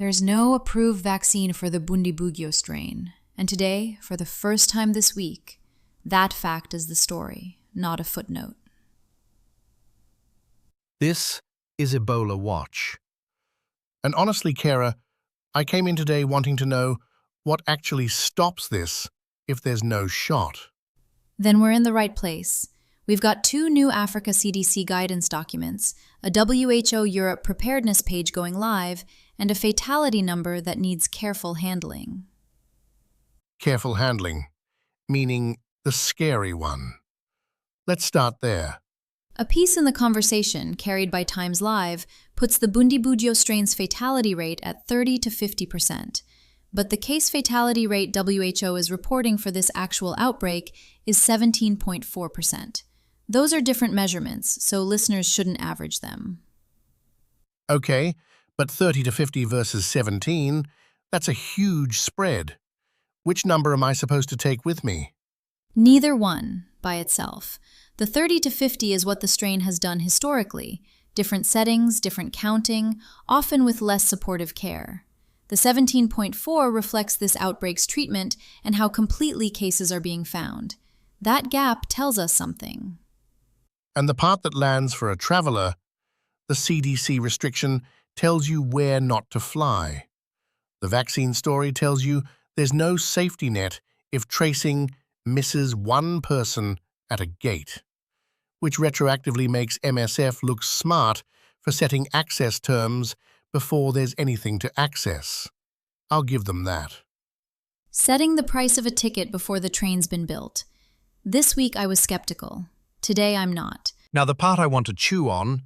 There's no approved vaccine for the Bundibugyo strain, and today, for the first time this week, that fact is the story, not a footnote. This is Ebola Watch. And honestly, Kara, I came in today wanting to know what actually stops this if there's no shot. Then we're in the right place. We've got 2 new Africa CDC guidance documents, a WHO Europe preparedness page going live, and a fatality number that needs careful handling. Careful handling, meaning the scary one. Let's start there. A piece in the conversation, carried by Times Live, puts the Bundibugyo strain's fatality rate at 30 to 50%. But the case fatality rate WHO is reporting for this actual outbreak is 17.4%. Those are different measurements, so listeners shouldn't average them. Okay, but 30 to 50 versus 17, that's a huge spread. Which number am I supposed to take with me? Neither one, by itself. The 30 to 50 is what the strain has done historically. Different settings, different counting, often with less supportive care. The 17.4 reflects this outbreak's treatment and how completely cases are being found. That gap tells us something. And the part that lands for a traveler, the CDC restriction, tells you where not to fly. The vaccine story tells you there's no safety net if tracing misses one person at a gate, which retroactively makes MSF look smart for setting access terms before there's anything to access. I'll give them that. Setting the price of a ticket before the train's been built. This week I was skeptical. Today I'm not. Now the part I want to chew on,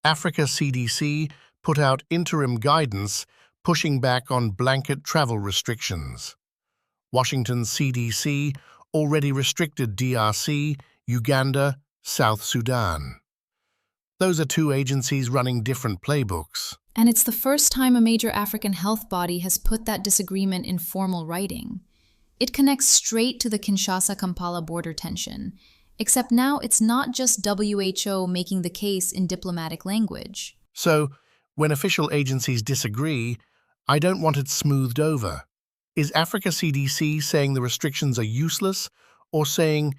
Africa CDC put out interim guidance pushing back on blanket travel restrictions. Washington CDC already restricted DRC, Uganda, South Sudan. Those are 2 agencies running different playbooks. And it's the first time a major African health body has put that disagreement in formal writing. It connects straight to the Kinshasa-Kampala border tension, except now it's not just WHO making the case in diplomatic language. So, when official agencies disagree, I don't want it smoothed over. Is Africa CDC saying the restrictions are useless, or saying,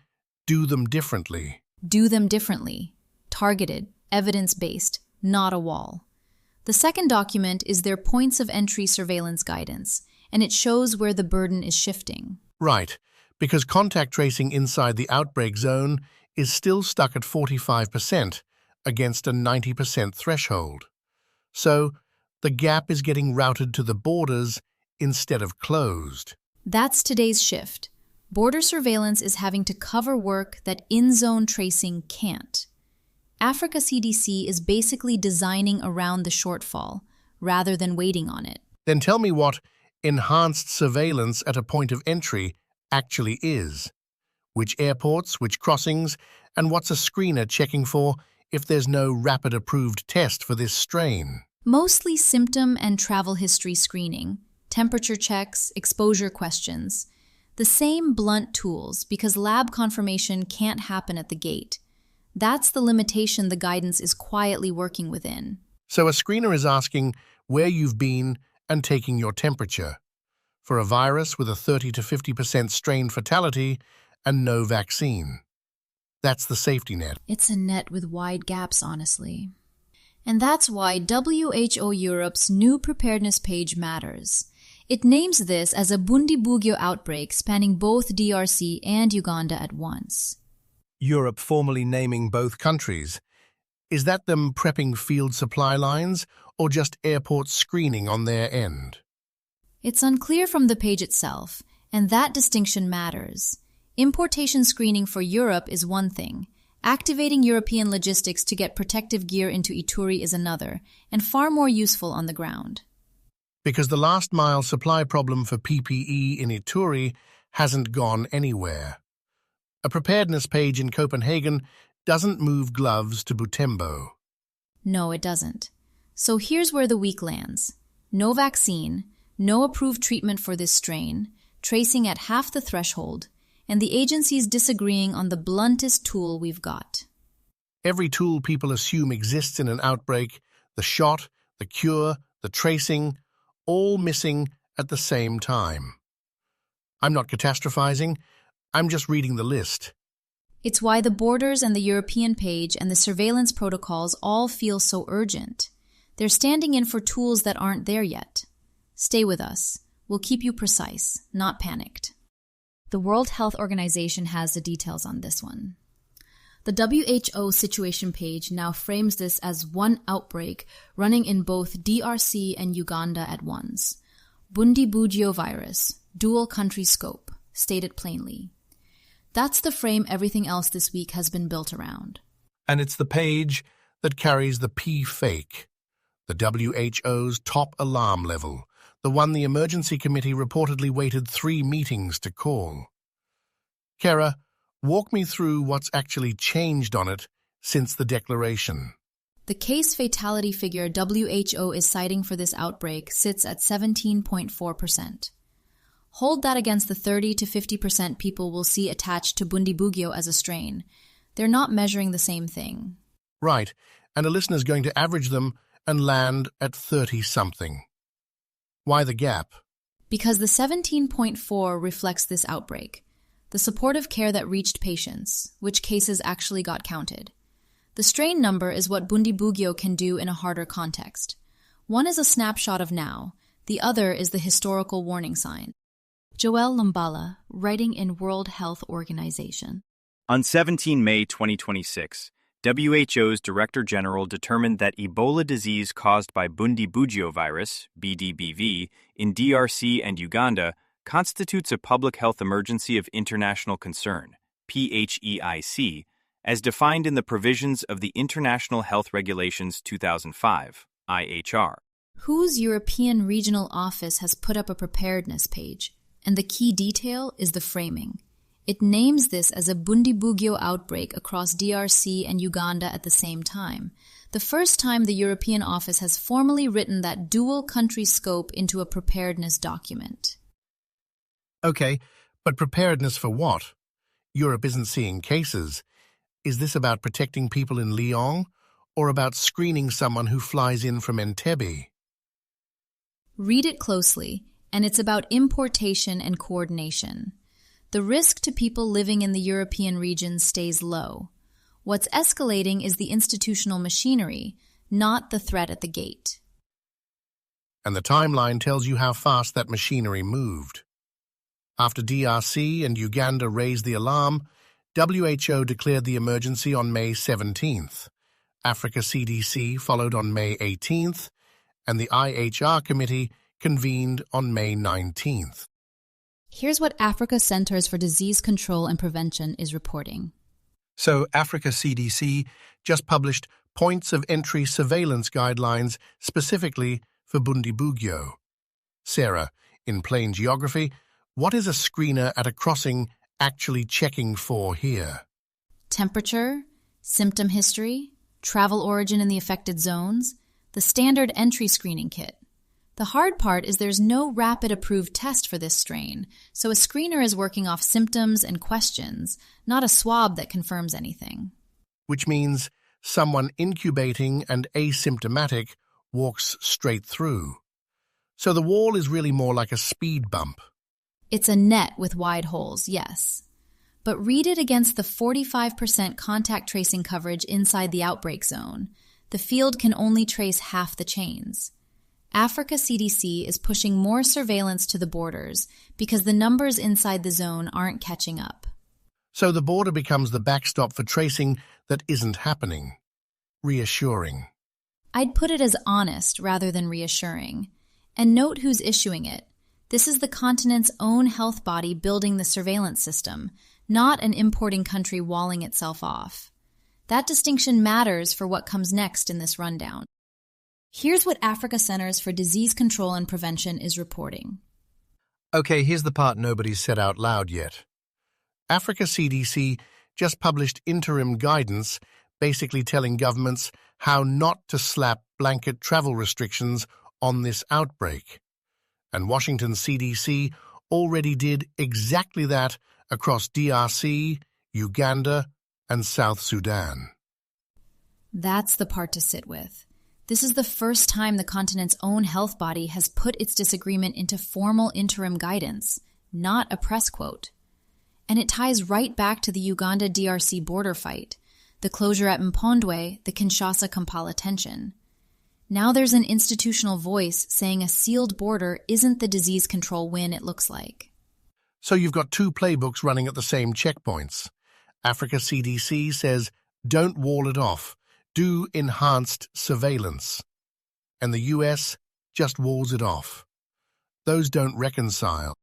do them differently? Do them differently. Targeted, evidence-based, not a wall. The second document is their points of entry surveillance guidance, and it shows where the burden is shifting. Right, because contact tracing inside the outbreak zone is still stuck at 45% against a 90% threshold. So, the gap is getting routed to the borders instead of closed. That's today's shift. Border surveillance is having to cover work that in-zone tracing can't. Africa CDC is basically designing around the shortfall, rather than waiting on it. Then tell me what enhanced surveillance at a point of entry actually is. Which airports, which crossings, and what's a screener checking for if there's no rapid approved test for this strain? Mostly symptom and travel history screening, temperature checks, exposure questions. The same blunt tools, because lab confirmation can't happen at the gate. That's the limitation the guidance is quietly working within. So a screener is asking where you've been and taking your temperature. For a virus with a 30 to 50% strain fatality and no vaccine. That's the safety net. It's a net with wide gaps, honestly. And that's why WHO Europe's new preparedness page matters. It names this as a Bundibugyo outbreak spanning both DRC and Uganda at once. Europe formally naming both countries. Is that them prepping field supply lines or just airport screening on their end? It's unclear from the page itself, and that distinction matters. Importation screening for Europe is one thing. Activating European logistics to get protective gear into Ituri is another, and far more useful on the ground. Because the last-mile supply problem for PPE in Ituri hasn't gone anywhere. A preparedness page in Copenhagen doesn't move gloves to Butembo. No, it doesn't. So here's where the week lands. No vaccine, no approved treatment for this strain, tracing at half the threshold, and the agencies disagreeing on the bluntest tool we've got. Every tool people assume exists in an outbreak, the shot, the cure, the tracing, all missing at the same time. I'm not catastrophizing, I'm just reading the list. It's why the borders and the European page and the surveillance protocols all feel so urgent. They're standing in for tools that aren't there yet. Stay with us. We'll keep you precise, not panicked. The World Health Organization has the details on this one. The WHO situation page now frames this as one outbreak running in both DRC and Uganda at once. Bundibugyo virus, dual country scope, stated plainly. That's the frame everything else this week has been built around. And it's the page that carries the P-fake, the WHO's top alarm level, the one the emergency committee reportedly waited 3 meetings to call. Kara, walk me through what's actually changed on it since the declaration. The case fatality figure WHO is citing for this outbreak sits at 17.4%. Hold that against the 30 to 50% people will see attached to Bundibugyo as a strain. They're not measuring the same thing. Right, and a listener's going to average them and land at 30-something. Why the gap? Because the 17.4 reflects this outbreak, the supportive care that reached patients, which cases actually got counted. The strain number is what Bundibugyo can do in a harder context. One is a snapshot of now, the other is the historical warning sign. Joel Lumbala, writing in World Health Organization. On 17 May 2026, WHO's Director General determined that Ebola disease caused by Bundibugyo virus, BDBV, in DRC and Uganda constitutes a public health emergency of international concern, PHEIC, as defined in the provisions of the International Health Regulations 2005, IHR. WHO's European Regional Office has put up a preparedness page, and the key detail is the framing. It names this as a Bundibugyo outbreak across DRC and Uganda at the same time, the first time the European office has formally written that dual country scope into a preparedness document. Okay, but preparedness for what? Europe isn't seeing cases. Is this about protecting people in Lyon, or about screening someone who flies in from Entebbe? Read it closely, and it's about importation and coordination. The risk to people living in the European region stays low. What's escalating is the institutional machinery, not the threat at the gate. And the timeline tells you how fast that machinery moved. After DRC and Uganda raised the alarm, WHO declared the emergency on May 17th. Africa CDC followed on May 18th, and the IHR committee convened on May 19th. Here's what Africa Centers for Disease Control and Prevention is reporting. So Africa CDC just published points of entry surveillance guidelines specifically for Bundibugyo. Sarah, in plain geography, what is a screener at a crossing actually checking for here? Temperature, symptom history, travel origin in the affected zones, the standard entry screening kit. The hard part is there's no rapid approved test for this strain, so a screener is working off symptoms and questions, not a swab that confirms anything. Which means someone incubating and asymptomatic walks straight through. So the wall is really more like a speed bump. It's a net with wide holes, yes. But read it against the 45% contact tracing coverage inside the outbreak zone. The field can only trace half the chains. Africa CDC is pushing more surveillance to the borders because the numbers inside the zone aren't catching up. So the border becomes the backstop for tracing that isn't happening. Reassuring. I'd put it as honest rather than reassuring. And note who's issuing it. This is the continent's own health body building the surveillance system, not an importing country walling itself off. That distinction matters for what comes next in this rundown. Here's what Africa Centers for Disease Control and Prevention is reporting. Okay, here's the part nobody's said out loud yet. Africa CDC just published interim guidance basically telling governments how not to slap blanket travel restrictions on this outbreak. And Washington CDC already did exactly that across DRC, Uganda, and South Sudan. That's the part to sit with. This is the first time the continent's own health body has put its disagreement into formal interim guidance, not a press quote. And it ties right back to the Uganda DRC border fight, the closure at Mpondwe, the Kinshasa-Kampala tension. Now there's an institutional voice saying a sealed border isn't the disease control win it looks like. So you've got two playbooks running at the same checkpoints. Africa CDC says, don't wall it off, do enhanced surveillance. And the US just walls it off. Those don't reconcile.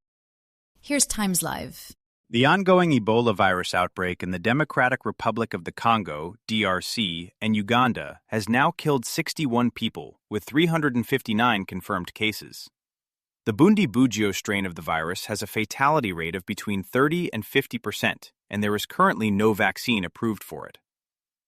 Here's Times Live. The ongoing Ebola virus outbreak in the Democratic Republic of the Congo, DRC, and Uganda has now killed 61 people, with 359 confirmed cases. The Bundibugyo strain of the virus has a fatality rate of between 30 and 50%, and there is currently no vaccine approved for it.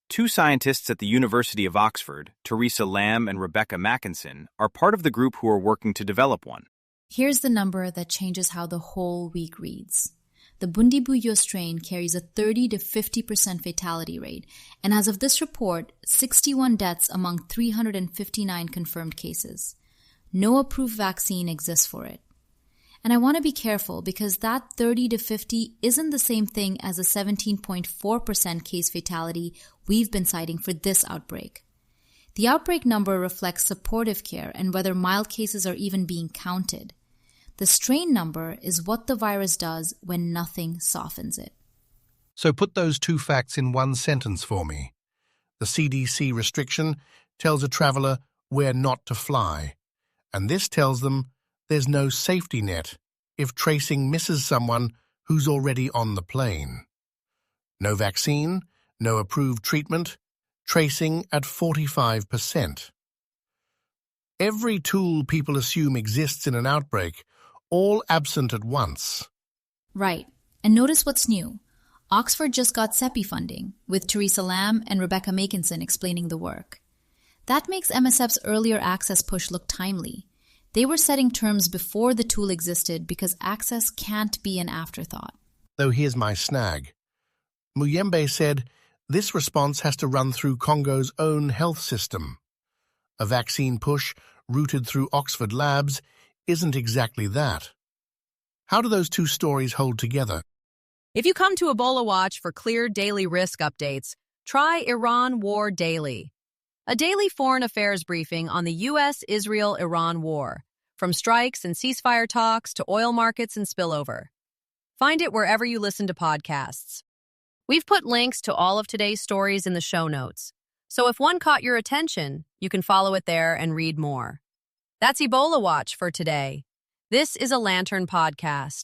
Two scientists at the University of Oxford, Teresa Lamb and Rebecca Mackinson, are part of the group who are working to develop one. Here's the number that changes how the whole week reads. The Bundibugyo strain carries a 30 to 50% fatality rate, and as of this report, 61 deaths among 359 confirmed cases. No approved vaccine exists for it. And I want to be careful because that 30 to 50 isn't the same thing as a 17.4% case fatality we've been citing for this outbreak. The outbreak number reflects supportive care and whether mild cases are even being counted. The strain number is what the virus does when nothing softens it. So put those two facts in one sentence for me. The CDC restriction tells a traveler where not to fly, and this tells them there's no safety net if tracing misses someone who's already on the plane. No vaccine, no approved treatment, tracing at 45%. Every tool people assume exists in an outbreak, all absent at once. Right. And notice what's new. Oxford just got CEPI funding, with Teresa Lamb and Rebecca Mackinson explaining the work. That makes MSF's earlier access push look timely. They were setting terms before the tool existed because access can't be an afterthought. Though here's my snag. Muyembe said this response has to run through Congo's own health system. A vaccine push routed through Oxford labs isn't exactly that. How do those two stories hold together? If you come to Ebola Watch for clear daily risk updates, try Iran War Daily, a daily foreign affairs briefing on the U.S.-Israel-Iran war, from strikes and ceasefire talks to oil markets and spillover. Find it wherever you listen to podcasts. We've put links to all of today's stories in the show notes, so if one caught your attention, you can follow it there and read more. That's Ebola Watch for today. This is a Lantern podcast.